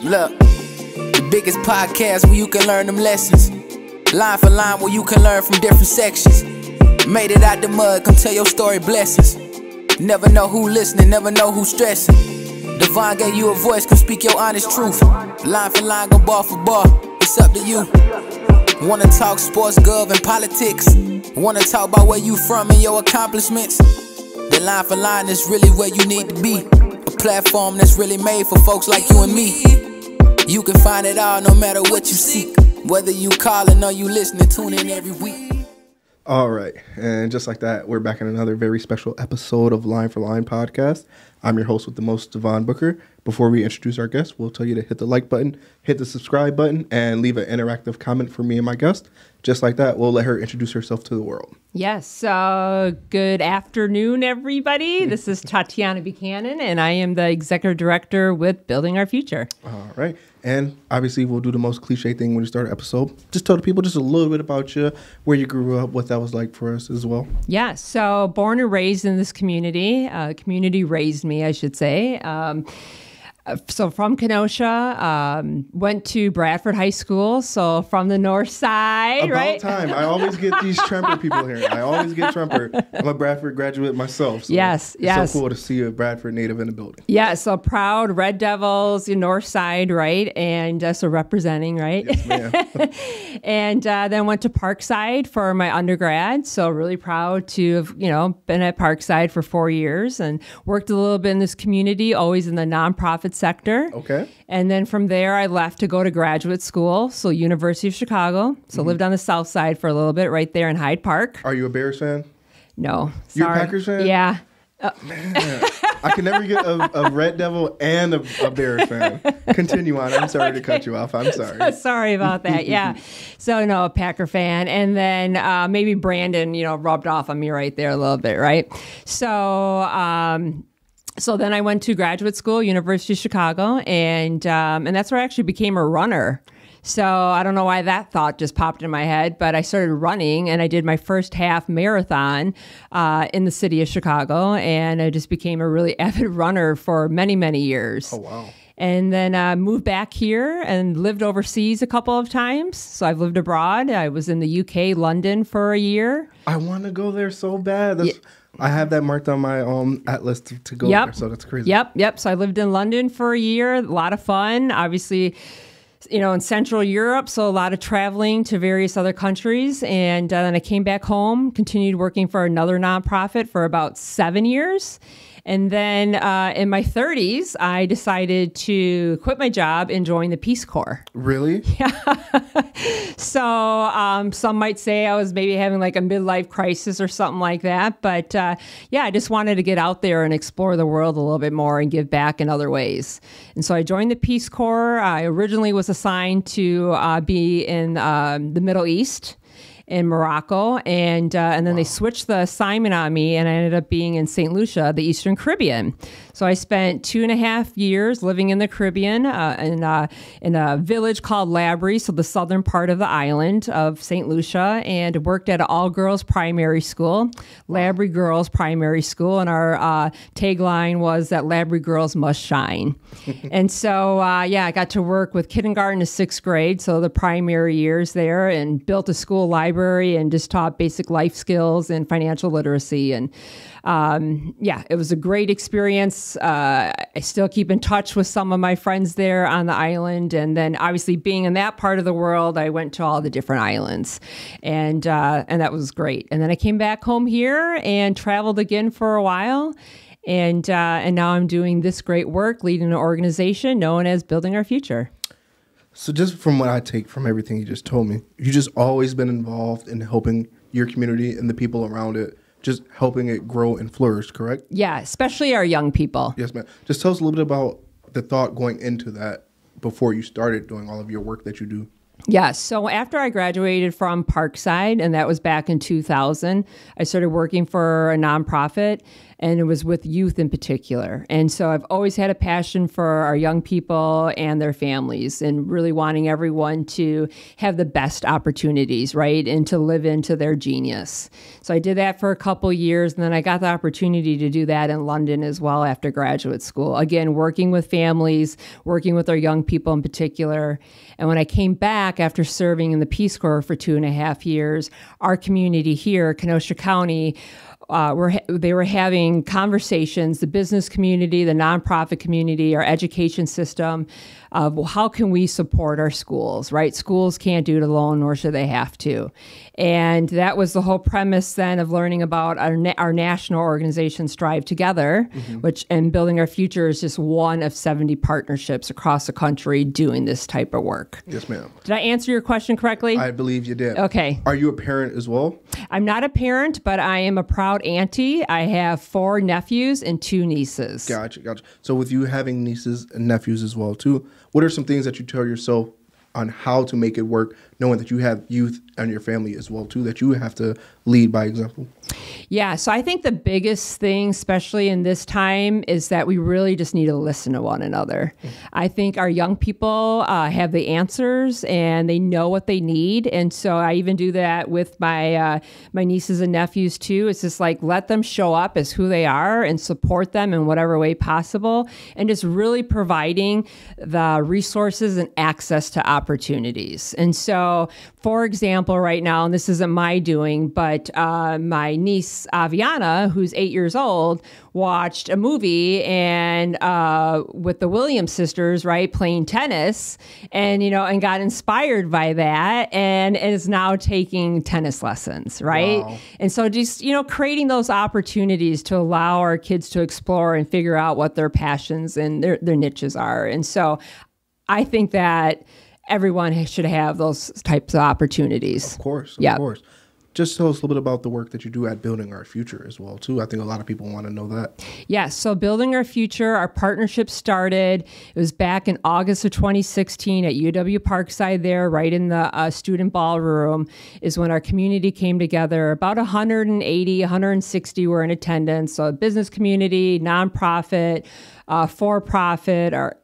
Look, the biggest podcast where you can learn them lessons. Line for line where you can learn from different sections. Made it out the mud, come tell your story, blessings. Never know who listening, never know who stressing. Devon gave you a voice, come speak your honest truth. Line for line, go bar for bar, it's up to you. Wanna talk sports, gov, and politics? Wanna talk about where you from and your accomplishments? The Line for Line is really where you need to be. A platform that's really made for folks like you and me. You can find it all no matter what you seek. Whether you calling or you listening, tune in every week. All right, and just like that, we're back in another very special episode of Line for Line podcast. I'm your host with the most, Devon Booker. Before we introduce our guest, we'll tell you to hit the like button, hit the subscribe button, and leave an interactive comment for me and my guest. Just like that, we'll let her introduce herself to the world. Yes, good afternoon, everybody. This is Tatjana Bicanin, and I am the Executive Director with Building Our Future. All right, and obviously we'll do the most cliche thing when you start an episode. Just tell the people just a little bit about you, where you grew up, what that was like for us as well. Yeah, so born and raised in this community. Community raised me, I should say. So from Kenosha, went to Bradford High School, so from the north side, About right? time. I always get these Tremper people here. I always get Tremper. I'm a Bradford graduate myself. So Yes. It's so cool to see a Bradford native in the building. Yeah, so proud Red Devils, the north side, right? And so representing, right? Yes, ma'am. And then went to Parkside for my undergrad. So really proud to have, been at Parkside for 4 years and worked a little bit in this community, always in the nonprofit sector. Okay. And then from there, I left to go to graduate school. So University of Chicago. So lived on the south side for a little bit right there in Hyde Park. Are you a Bears fan? No. You're sorry. a Packers fan? Yeah. Man, I can never get a Red Devil and a Bears fan. Continue on. I'm sorry to cut you off. I'm sorry. Sorry about that. Yeah. So no, a Packer fan. And then maybe Brandon, rubbed off on me right there a little bit, right? So then I went to graduate school, University of Chicago, and that's where I actually became a runner. So I don't know why that thought just popped in my head, but I started running and I did my first half marathon in the city of Chicago, and I just became a really avid runner for many, many years. Oh, wow. And then moved back here and lived overseas a couple of times. So I've lived abroad. I was in the UK, London for a year. I want to go there so bad. I have that marked on my atlas to go there, so that's crazy. Yep. So I lived in London for a year. A lot of fun. Obviously, in Central Europe, so a lot of traveling to various other countries. And then I came back home, continued working for another nonprofit for about 7 years. And then in my 30s, I decided to quit my job and join the Peace Corps. Really? Yeah. So some might say I was maybe having like a midlife crisis or something like that. But I just wanted to get out there and explore the world a little bit more and give back in other ways. And so I joined the Peace Corps. I originally was assigned to be in the Middle East, in Morocco, and then They switched the assignment on me, and I ended up being in St. Lucia, the Eastern Caribbean. So I spent 2.5 years living in the Caribbean in a village called Labrie, so the southern part of the island of St. Lucia, and worked at an all-girls primary school, Labrie Girls Primary School, and our tagline was that Labrie girls must shine. And so, I got to work with kindergarten to 6th grade, so the primary years there, and built a school library and just taught basic life skills and financial literacy. And it was a great experience. I still keep in touch with some of my friends there on the island. And then obviously being in that part of the world, I went to all the different islands, and that was great. And then I came back home here and traveled again for a while. And now I'm doing this great work, leading an organization known as Building Our Future. So just from what I take from everything you just told me, you just always been involved in helping your community and the people around it, just helping it grow and flourish, correct? Yeah, especially our young people. Yes, ma'am. Just tell us a little bit about the thought going into that before you started doing all of your work that you do. Yeah, so after I graduated from Parkside, and that was back in 2000, I started working for a nonprofit. and it was with youth in particular. And so I've always had a passion for our young people and their families, and really wanting everyone to have the best opportunities, right? And to live into their genius. So I did that for a couple years, and then I got the opportunity to do that in London as well after graduate school. Again, working with families, working with our young people in particular. And when I came back after serving in the Peace Corps for 2.5 years, our community here, Kenosha County, they were having conversations, the business community, the nonprofit community, our education system, of how can we support our schools, right? Schools can't do it alone, nor should they have to. And that was the whole premise then of learning about our national organization, Strive Together, which, and Building Our Future is just one of 70 partnerships across the country doing this type of work. Yes, ma'am. Did I answer your question correctly? I believe you did. Okay. Are you a parent as well? I'm not a parent, but I am a proud auntie. I have 4 nephews and 2 nieces. Gotcha. So with you having nieces and nephews as well too, what are some things that you tell yourself on how to make it work, knowing that you have youth and your family as well too, that you have to lead by example? Yeah, so I think the biggest thing, especially in this time, is that we really just need to listen to one another. I think our young people have the answers and they know what they need. And so I even do that with my nieces and nephews too. It's just like, let them show up as who they are and support them in whatever way possible. And just really providing the resources and access to opportunities. And so, for example, right now, and this isn't my doing, but my niece Aviana, who's 8 years old, watched a movie and with the Williams sisters, right, playing tennis, and and got inspired by that, and is now taking tennis lessons, right? Wow. And so just creating those opportunities to allow our kids to explore and figure out what their passions and their niches are. And so I think that everyone should have those types of opportunities. Of course. Just tell us a little bit about the work that you do at Building Our Future as well, too. I think a lot of people want to know that. Yes. So Building Our Future, our partnership started, it was back in August of 2016 at UW Parkside there, right in the student ballroom, is when our community came together. About 180, 160 were in attendance. So business community, nonprofit, for-profit, our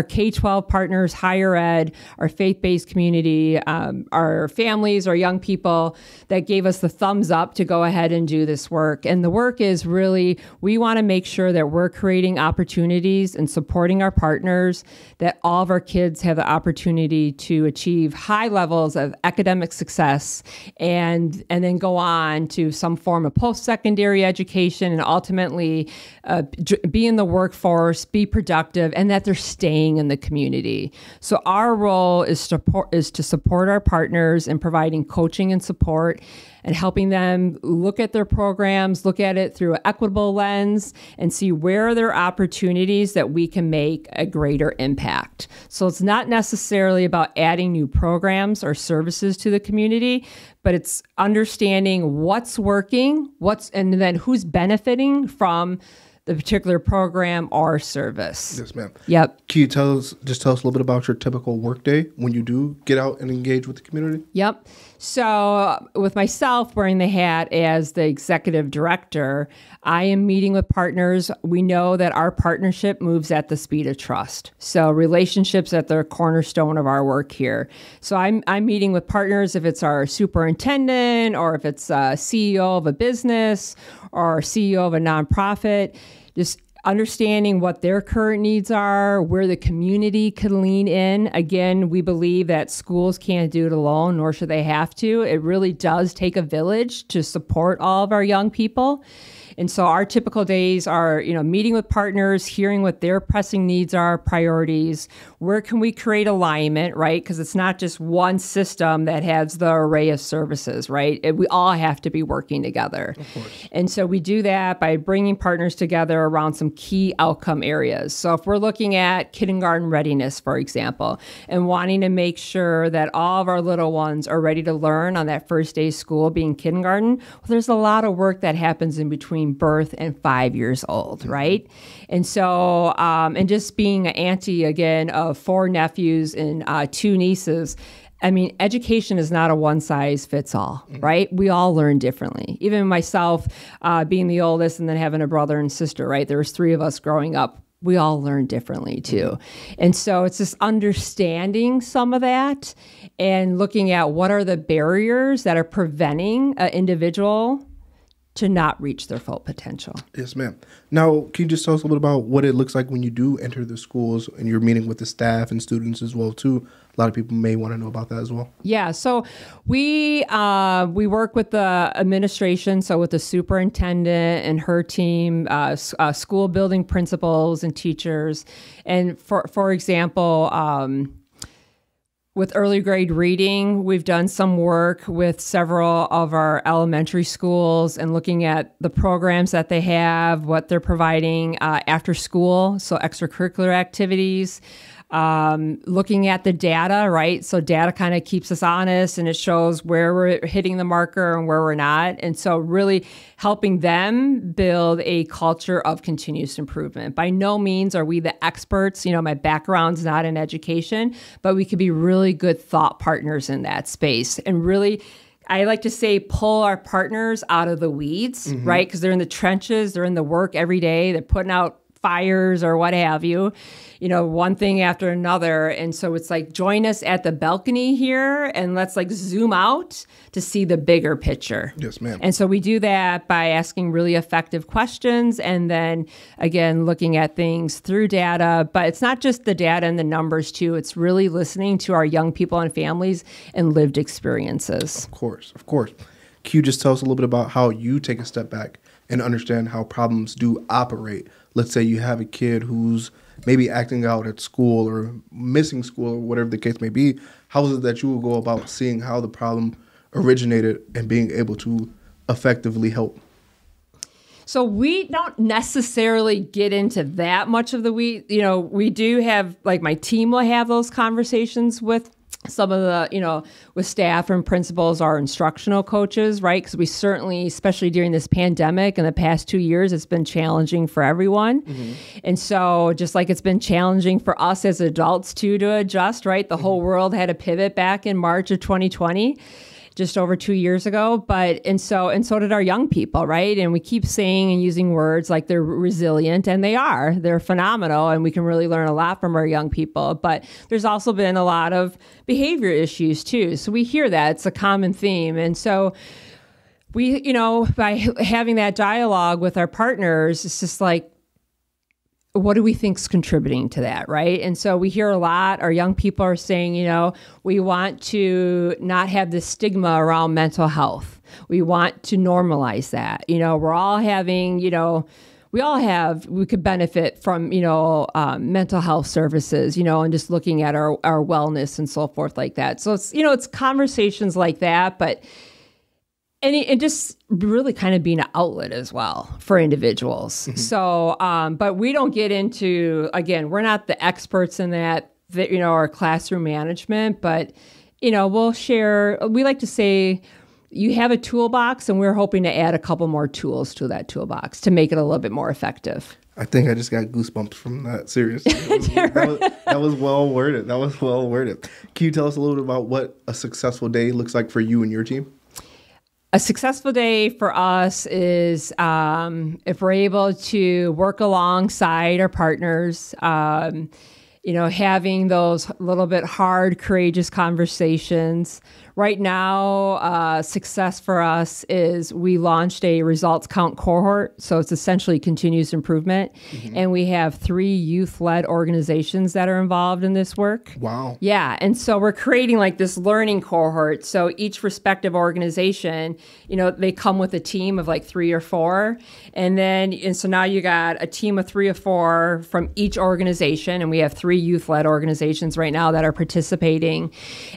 K-12 partners, higher ed, our faith-based community, our families, our young people that gave us the thumbs up to go ahead and do this work. And the work is really, we want to make sure that we're creating opportunities and supporting our partners, that all of our kids have the opportunity to achieve high levels of academic success and then go on to some form of post-secondary education and ultimately be in the workforce, be productive, and that they're staying in the community. So our role is to support our partners in providing coaching and support and helping them look at their programs, look at it through an equitable lens, and see where are there opportunities that we can make a greater impact. So it's not necessarily about adding new programs or services to the community, but it's understanding what's working, and then who's benefiting from the particular program or service. Yes, ma'am. Yep. Can you tell us a little bit about your typical workday when you do get out and engage with the community? Yep. So with myself wearing the hat as the executive director, I am meeting with partners. We know that our partnership moves at the speed of trust. So relationships at the cornerstone of our work here. So I'm meeting with partners, if it's our superintendent or if it's a CEO of a business or CEO of a nonprofit, just understanding what their current needs are, where the community can lean in. Again, we believe that schools can't do it alone, nor should they have to. It really does take a village to support all of our young people. And so our typical days are, meeting with partners, hearing what their pressing needs are, priorities. Where can we create alignment, right? Because it's not just one system that has the array of services, right? We all have to be working together. Of course. And so we do that by bringing partners together around some key outcome areas. So if we're looking at kindergarten readiness, for example, and wanting to make sure that all of our little ones are ready to learn on that first day of school being kindergarten, well, there's a lot of work that happens in between birth and 5 years old, right? And so, and just being an auntie again of 4 nephews and 2 nieces, I mean, education is not a one size fits all, right? We all learn differently. Even myself, being the oldest and then having a brother and sister, right? There was 3 of us growing up. We all learn differently too. And so it's just understanding some of that and looking at what are the barriers that are preventing an individual to not reach their full potential. Yes, ma'am. Now, can you just tell us a little bit about what it looks like when you do enter the schools and you're meeting with the staff and students as well, too? A lot of people may want to know about that as well. Yeah, so we work with the administration, so with the superintendent and her team, school building principals and teachers. And for example, with early grade reading, we've done some work with several of our elementary schools and looking at the programs that they have, what they're providing after school, so extracurricular activities. Looking at the data, right? So data kind of keeps us honest and it shows where we're hitting the marker and where we're not. And so really helping them build a culture of continuous improvement. By no means are we the experts. You know, my background's not in education, but we could be really good thought partners in that space and really, I like to say, pull our partners out of the weeds, right? Because they're in the trenches, they're in the work every day, they're putting out fires or what have you, you know, one thing after another. And so it's like, join us at the balcony here and let's like zoom out to see the bigger picture. Yes, ma'am. And so we do that by asking really effective questions and then, again, looking at things through data. But it's not just the data and the numbers, too. It's really listening to our young people and families and lived experiences. Of course, of course. Can you just tell us a little bit about how you take a step back and understand how problems do operate? Let's say you have a kid who's maybe acting out at school or missing school or whatever the case may be. How is it that you will go about seeing how the problem originated and being able to effectively help? So we don't necessarily get into that much of the we do have, like my team will have those conversations with some of the, with staff and principals, our instructional coaches, right? Because we certainly, especially during this pandemic in the past 2 years, it's been challenging for everyone. And so just like it's been challenging for us as adults too to adjust, right? The whole world had to pivot back in March of 2020. Just over 2 years ago, and so did our young people, right? And we keep saying and using words like they're resilient, and they're phenomenal, and we can really learn a lot from our young people. But there's also been a lot of behavior issues too. So we hear that it's a common theme, and so we, by having that dialogue with our partners, it's just like, what do we think is contributing to that, right? And so we hear a lot, our young people are saying, we want to not have this stigma around mental health. We want to normalize that. We're all having, we could benefit from, mental health services, and just looking at our wellness and so forth like that. So it's, it's conversations like that, but and it just really kind of being an outlet as well for individuals. So, but we don't get into, again, we're not the experts in that, our classroom management, but, we'll share, we like to say, you have a toolbox and we're hoping to add a couple more tools to that toolbox to make it a little bit more effective. I think I just got goosebumps from that. Seriously. That was well worded. Can you tell us a little bit about what a successful day looks like for you and your team? A successful day for us is if we're able to work alongside our partners, having those little bit hard, courageous conversations. Right now, success for us is we launched a results count cohort. So it's essentially continuous improvement. And we have 3 youth-led organizations that are involved in this work. Wow. Yeah. And so we're creating like this learning cohort. So each respective organization, they come with a team of like 3 or 4. And so now you got a team of 3 or 4 from each organization. And we have 3 youth-led organizations right now that are participating.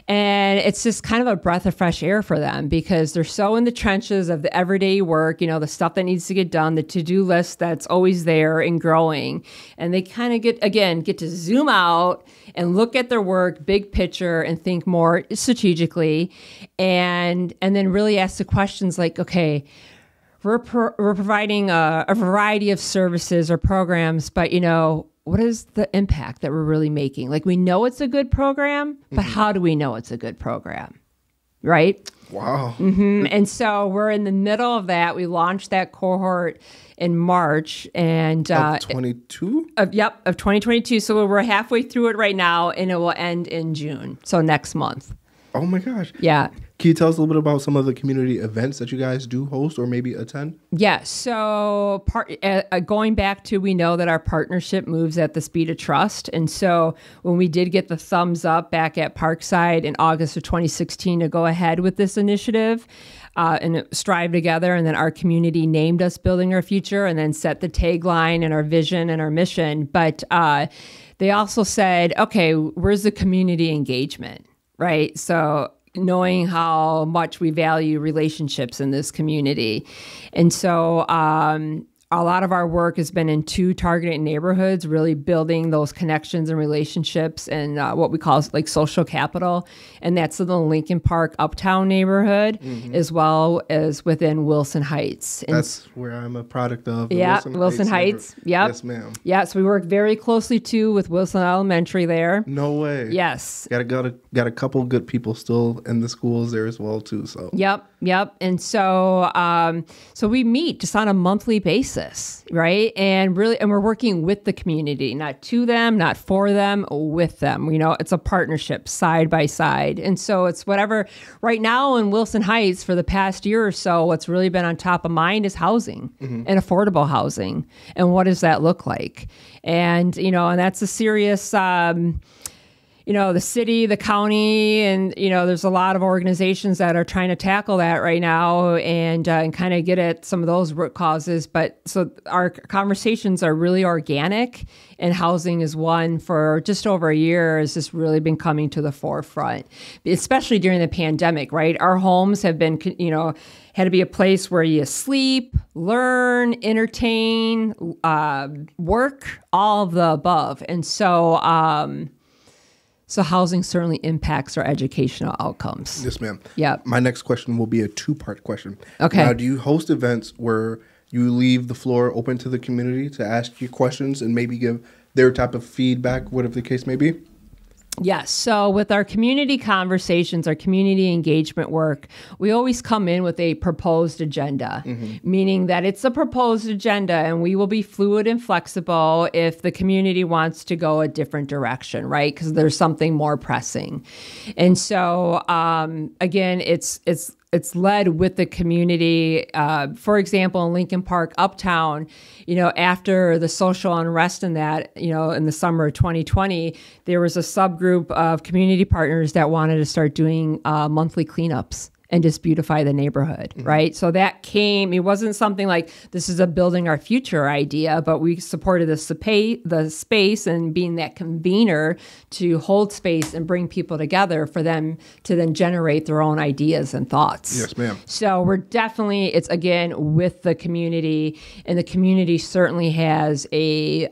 And it's just kind of a breath of fresh air for them because they're so in the trenches of the everyday work, the stuff that needs to get done, the to-do list that's always there and growing. And they kind of get to zoom out and look at their work, big picture, and think more strategically. And then really ask the questions like, okay, we're providing a variety of services or programs, but, what is the impact that we're really making? Like, we know it's a good program, but how do we know it's a good program? Right? Wow. And so we're in the middle of that. We launched that cohort in March and Of 22? of 2022. So we're halfway through it right now, and it will end in June. So next month. Oh my gosh. Yeah. Can you tell us a little bit about some of the community events that you guys do host or maybe attend? Yeah. So going back to, we know that our partnership moves at the speed of trust. And so when we did get the thumbs up back at Parkside in August of 2016 to go ahead with this initiative and strive together, and then our community named us Building Our Future and then set the tagline and our vision and our mission. But they also said, okay, where's the community engagement? Right. So knowing how much we value relationships in this community. And so a lot of our work has been in 2 targeted neighborhoods, really building those connections and relationships and what we call like social capital. And that's in the Lincoln Park Uptown neighborhood, as well as within Wilson Heights. And that's where I'm a product of. Wilson Heights. Yep. Yes, ma'am. Yeah, so we work very closely too with Wilson Elementary there. No way. Yes. Got a couple good people still in the schools there as well too. So. Yep. And so so we meet just on a monthly basis, right? And we're working with the community, not to them, not for them, with them. You know, it's a partnership side by side. And so it's whatever right now in Wilson Heights for the past year or so, what's really been on top of mind is housing and affordable housing. And what does that look like? And, you know, and that's a serious, you know, the city, the county, and, you know, there's a lot of organizations that are trying to tackle that right now and kind of get at some of those root causes. But so our conversations are really organic, and housing is one for just over a year has just really been coming to the forefront, especially during the pandemic, right? Our homes have been, you know, had to be a place where you sleep, learn, entertain, work, all of the above. And so, so housing certainly impacts our educational outcomes. Yes, ma'am. Yeah. My next question will be a 2-part question. Okay. Now, do you host events where you leave the floor open to the community to ask you questions and maybe give their type of feedback, whatever the case may be? Yes. So with our community conversations, our community engagement work, we always come in with a proposed agenda, meaning that it's a proposed agenda and we will be fluid and flexible if the community wants to go a different direction, right? Because there's something more pressing. And so, again, it's led with the community. For example, in Lincoln Park Uptown, you know, after the social unrest in that, you know, in the summer of 2020, there was a subgroup of community partners that wanted to start doing monthly cleanups and just beautify the neighborhood, right? So that came, it wasn't something like this is a building our future idea, but we supported the space and being that convener to hold space and bring people together for them to then generate their own ideas and thoughts. Yes, ma'am. So we're definitely, it's again with the community, and the community certainly has a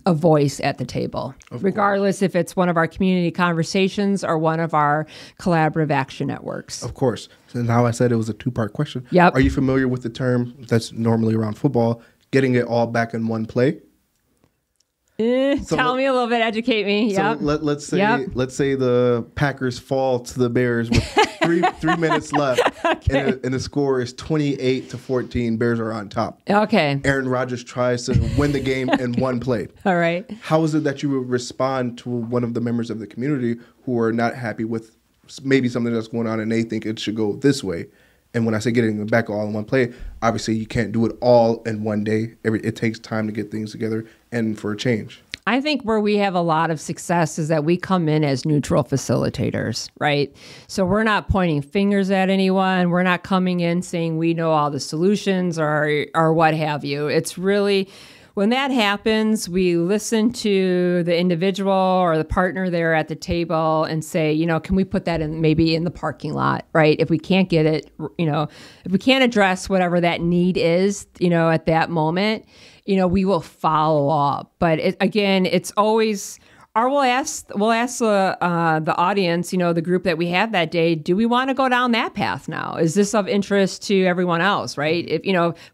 voice at the table, regardless if it's one of our community conversations or one of our collaborative action networks. Of course. So now I said it was a 2-part question. Yep. Are you familiar with the term that's normally around football, getting it all back in one play? Tell me a little bit, educate me. So Yep. let's say the Packers fall to the Bears with three minutes left, Okay. and the score is 28-14. Bears are on top. Okay. Aaron Rodgers tries to win the game in one play. All right. How is it that you would respond to one of the members of the community who are not happy with maybe something that's going on and they think it should go this way? And when I say getting it back all in one play, obviously you can't do it all in one day. It takes time to get things together and for a change. I think where we have a lot of success is that we come in as neutral facilitators, right? So we're not pointing fingers at anyone. We're not coming in saying we know all the solutions or what have you. It's really, when that happens, we listen to the individual or the partner there at the table and say, you know, can we put that in maybe in the parking lot, right? If we can't get it, you know, if we can't address whatever that need is, you know, at that moment, you know, we will follow up. But again, it's always Or we'll ask the audience, the group that we have that day, do we want to go down that path now? Is this of interest to everyone else, right? If,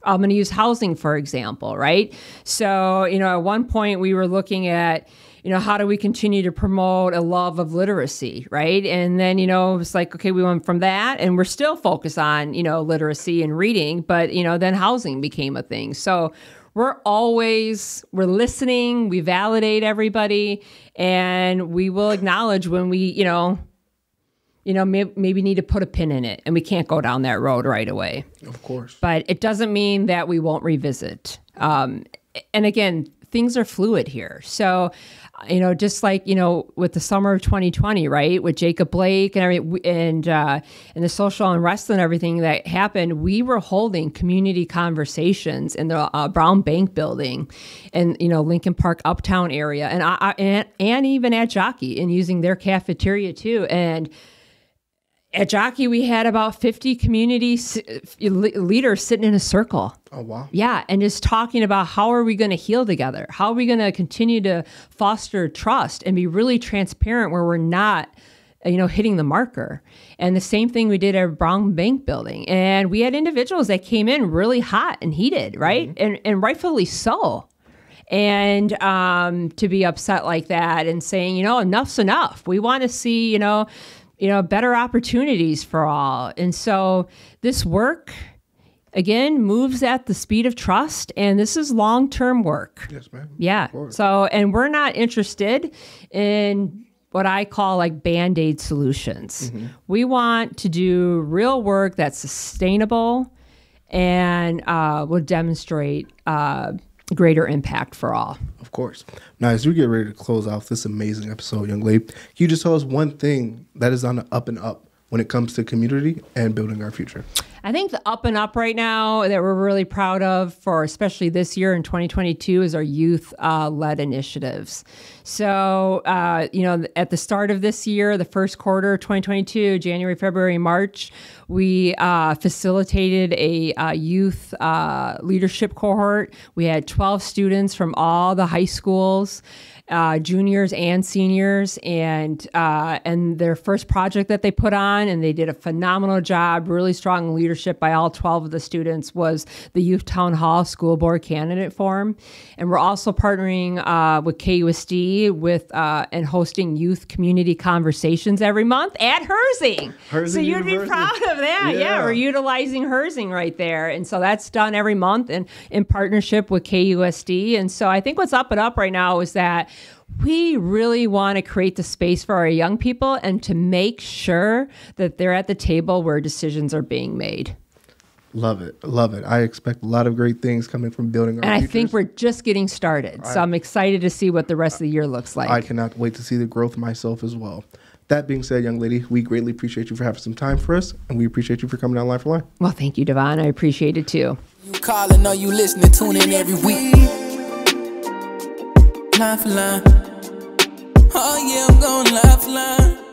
I'm going to use housing, for example, right? So, at one point we were looking at, how do we continue to promote a love of literacy, right? And then, it's like, okay, we went from that and we're still focused on, literacy and reading, but, then housing became a thing. So we're listening, we validate everybody, and we will acknowledge when we, maybe need to put a pin in it and we can't go down that road right away. Of course. But it doesn't mean that we won't revisit. And again, things are fluid here. So, just like, with the summer of 2020, right, with Jacob Blake and the social unrest and everything that happened, we were holding community conversations in the Brown Bank building and, Lincoln Park uptown area and even at Jockey, and using their cafeteria too. And at Jockey, we had about 50 community leaders sitting in a circle. Oh, wow. Yeah, and just talking about how are we going to heal together? How are we going to continue to foster trust and be really transparent where we're not, hitting the marker? And the same thing we did at Brown Bank building. And we had individuals that came in really hot and heated, right? Mm-hmm. And rightfully so. And to be upset like that and saying, enough's enough. We want to see, better opportunities for all. And so this work, again, moves at the speed of trust, and this is long-term work. Yes, ma'am. Yeah. So, and we're not interested in what I call like Band-Aid solutions. Mm-hmm. We want to do real work that's sustainable and will demonstrate greater impact for all. Of course. Now, as we get ready to close off this amazing episode, young lady, can you just tell us one thing that is on the up and up when it comes to community and building our future? I think the up and up right now that we're really proud of for especially this year in 2022 is our youth-led initiatives. So, at the start of this year, the first quarter of 2022, January, February, March, we facilitated a youth leadership cohort. We had 12 students from all the high schools, juniors and seniors, and their first project that they put on, and they did a phenomenal job, really strong leadership by all 12 of the students, was the Youth Town Hall School Board Candidate Forum. And we're also partnering with KUSD and hosting youth community conversations every month at Herzing. So you'd be proud of that. Yeah, we're utilizing Herzing right there. And so that's done every month and in partnership with KUSD. And so I think what's up and up right now is that we really want to create the space for our young people and to make sure that they're at the table where decisions are being made. Love it. Love it. I expect a lot of great things coming from building our futures. And I think we're just getting started. So I'm excited to see what the rest of the year looks like. I cannot wait to see the growth myself as well. That being said, young lady, we greatly appreciate you for having some time for us, and we appreciate you for coming down Line for Line. Well, thank you, Devon. I appreciate it too. You calling, you listening, tune in every week. Line for line. Oh yeah, I'm going line for line.